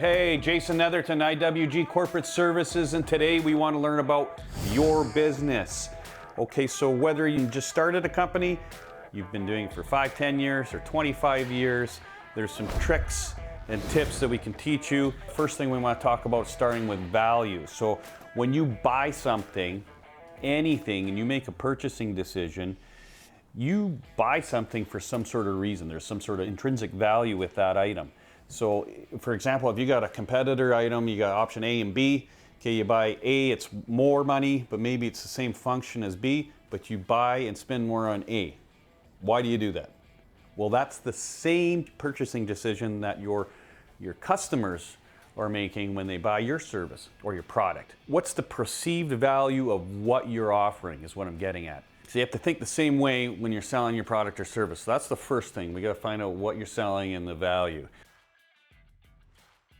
Hey, Jason Netherton, IWG Corporate Services, and today we want to learn about your business. Okay, so whether you just started a company, you've been doing it for 5, 10 years, or 25 years, there's some tricks and tips that we can teach you. First thing we want to talk about is starting with value. So when you buy something, anything, and you make a purchasing decision, you buy something for some sort of reason. There's some sort of intrinsic value with that item. So, for example, if you got a competitor item, you got option A and B. Okay, you buy A, it's more money, but maybe it's the same function as B, but you buy and spend more on A. Why do you do that? Well, that's the same purchasing decision that your customers are making when they buy your service or your product. What's the perceived value of what you're offering is what I'm getting at. So you have to think the same way when you're selling your product or service. So that's the first thing. We got to find out what you're selling and the value.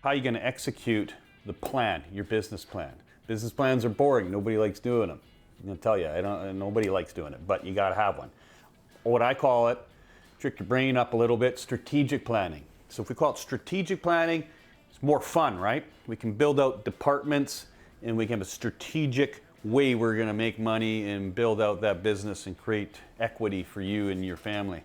How are you going to execute the plan, your business plan? Business plans are boring. Nobody likes doing them. I'm going to tell you, nobody likes doing it, but you got to have one. What I call it, trick your brain up a little bit, strategic planning. So if we call it strategic planning, it's more fun, right? We can build out departments and we can have a strategic way we're going to make money and build out that business and create equity for you and your family.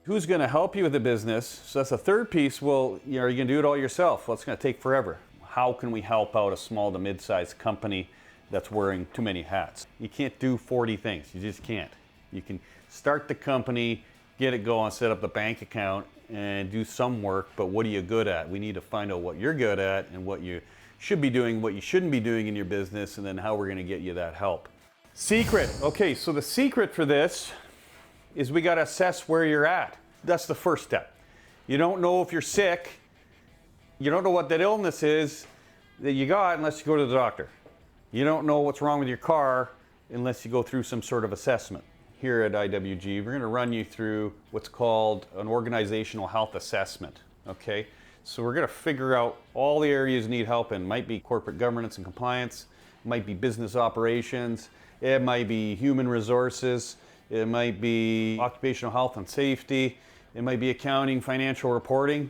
Who's going to help you with the business? So that's the third piece. Well, are you going to do it all yourself? Well, it's going to take forever. How can we help out a small to mid-sized company that's wearing too many hats? You can't do 40 things. You just can't. You can start the company, get it going, set up the bank account, and do some work, but what are you good at? We need to find out what you're good at and what you should be doing, what you shouldn't be doing in your business, and then how we're going to get you that help. Secret. Okay, so the secret for this is we got to assess where you're at. That's the first step. You don't know if you're sick. You don't know what that illness is that you got unless you go to the doctor. You don't know what's wrong with your car unless you go through some sort of assessment. Here at IWG, we're going to run you through what's called an organizational health assessment. Okay? So we're going to figure out all the areas you need help in. It might be corporate governance and compliance. It might be business operations. It might be human resources. It might be occupational health and safety. It might be accounting, financial reporting.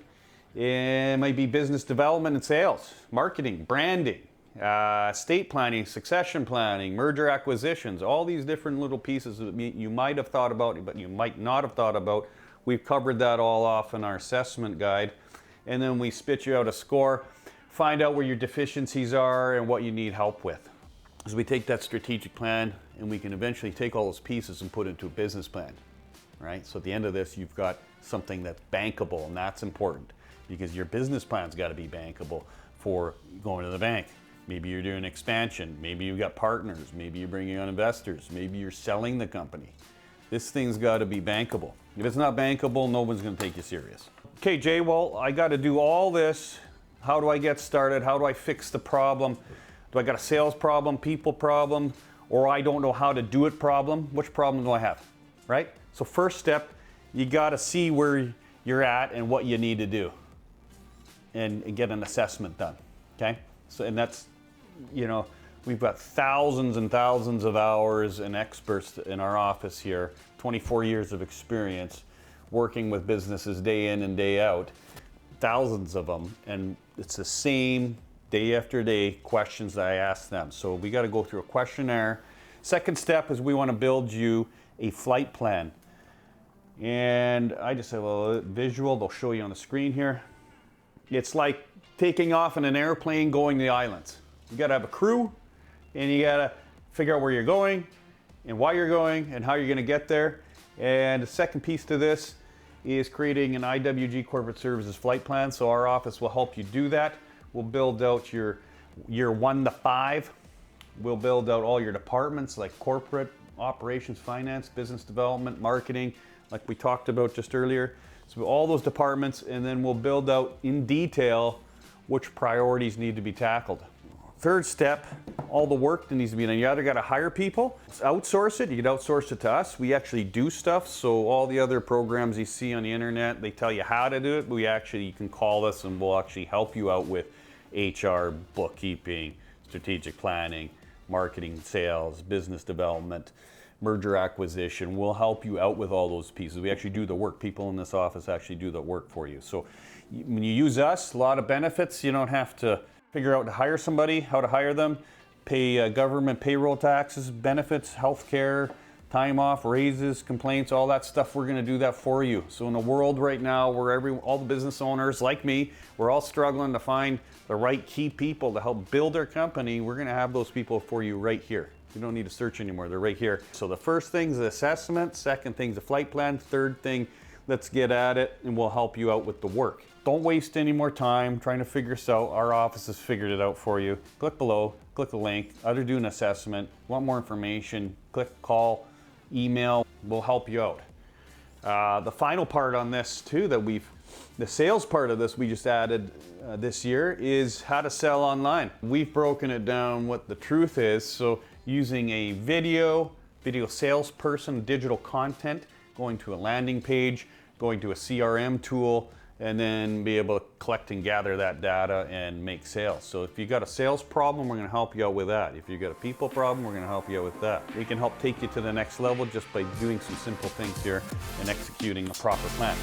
It might be business development and sales, marketing, branding, estate planning, succession planning, merger acquisitions, all these different little pieces that you might have thought about, but you might not have thought about. We've covered that all off in our assessment guide. And then we spit you out a score, find out where your deficiencies are and what you need help with. So we take that strategic plan and we can eventually take all those pieces and put it into a business plan, right? So at the end of this, you've got something that's bankable, and that's important because your business plan's got to be bankable for going to the bank. Maybe you're doing expansion, maybe you've got partners, maybe you're bringing on investors, maybe you're selling the company. This thing's got to be bankable. If it's not bankable, no one's going to take you serious. Okay, Jay, well, I got to do all this. How do I get started? How do I fix the problem? Do I got a sales problem, people problem, or I don't know how to do it problem? Which problem do I have, right? So first step, you got to see where you're at and what you need to do and get an assessment done, okay? So, and that's, we've got thousands and thousands of hours and experts in our office here, 24 years of experience working with businesses day in and day out, thousands of them, and it's the same day after day questions that I ask them. So we got to go through a questionnaire. Second step is we want to build you a flight plan. And I just have a visual, they'll show you on the screen here. It's like taking off in an airplane going to the islands. You got to have a crew and you got to figure out where you're going and why you're going and how you're going to get there. And the second piece to this is creating an IWG Corporate Services flight plan. So our office will help you do that. We'll build out your year 1 to 5. We'll build out all your departments like corporate, operations, finance, business development, marketing, like we talked about just earlier. So all those departments, and then we'll build out in detail which priorities need to be tackled. Third step, all the work that needs to be done. You either got to hire people, outsource it. You can outsource it to us. We actually do stuff. So all the other programs you see on the internet, they tell you how to do it. But you can call us and we'll actually help you out with HR, bookkeeping, strategic planning, marketing, sales, business development, merger acquisition. We'll help you out with all those pieces. We actually do the work. People in this office actually do the work for you. So When you use us, a lot of benefits. You don't have to figure out to hire somebody, how to hire them, pay government payroll taxes, benefits, health care, time off, raises, complaints, all that stuff. We're going to do that for you. So in a world right now where all the business owners like me, we're all struggling to find the right key people to help build their company, we're going to have those people for you right here. You don't need to search anymore. They're right here. So the first thing is the assessment. Second thing is the flight plan. Third thing, let's get at it and we'll help you out with the work. Don't waste any more time trying to figure this out. Our office has figured it out for you. Click below, click the link, either do an assessment, want more information, click call, email, we'll help you out. The final part on this too, the sales part of this we just added this year is how to sell online. We've broken it down what the truth is. So using a video salesperson, digital content, going to a landing page, going to a CRM tool, and then be able to collect and gather that data and make sales. So if you got a sales problem, we're going to help you out with that. If you got a people problem, we're going to help you out with that. We can help take you to the next level just by doing some simple things here and executing a proper plan.